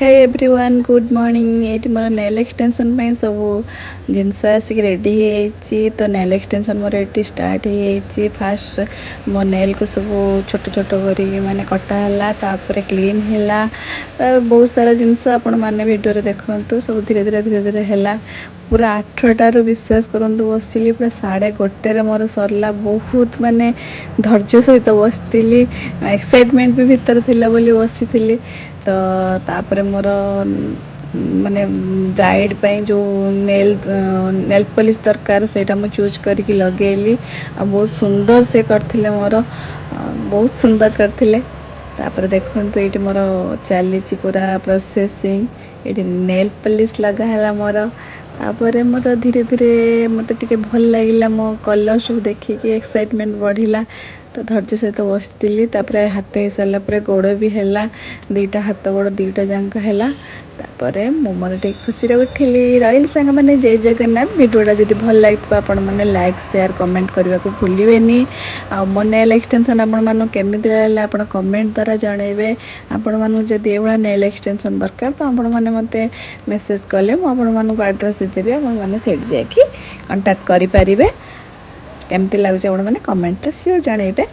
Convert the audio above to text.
Hey everyone good morning. ये मोर nail extension सब जिनस आसिक ready तो नेल एक्सटेंशन मोर ये स्टार्ट हो फास्ट मो नेल को सब छोट छोट कर माने कटाला तापर क्लीन है बहुत सारा जिनस आपण मैंने वीडियो देखु सब धीरे धीरे धीरे धीरे है पूरा 8टार विश्वास करूँ बसिली पूरा 1:30 मोर सरला बहुत माने धैर्य सहित बसती एक्साइटमेंट भी भितर थिला बोली बसी तो तापर मोर माने ब्राइड पे जो नेल नेल पॉलिश दरकार से चूज करके लगेली आ बहुत सुंदर से करथिले मोर बहुत सुंदर करथिले। तापर देखंतु ये मोर चली पूरा प्रोसेसिंग ये नेल पॉलिश लगा है मोर तापर मोर धीरे धीरे मत टे भल लगे मो कलर सब देखिकी एक्साइटमेंट बढ़ला तो धैर्य सहित बसती तापर हाथ हो सारा गोड़ भी है 2टा हाथ गोड़ 2टा जाक है तापर मो मन टे खुशी उठिली रही सांग मैंने जय जगन्नाथ वीडियोटा जब भल लगे आपण मैंने लाइक शेयर कमेंट करने को भूलें आ मो नेल एक्सटेंशन आपण केमी आप कमेंट द्वारा जनइबे आपण मानू जब ये नेल एक्सटेंशन दरकार तो आपण मैंने मत मेसेज कले मुझे एड्रेस देदेवी आपने से जाकि कंटाक्ट करेंगे केमती लगुच आप मैंने कमेंट श्योर जनइबे।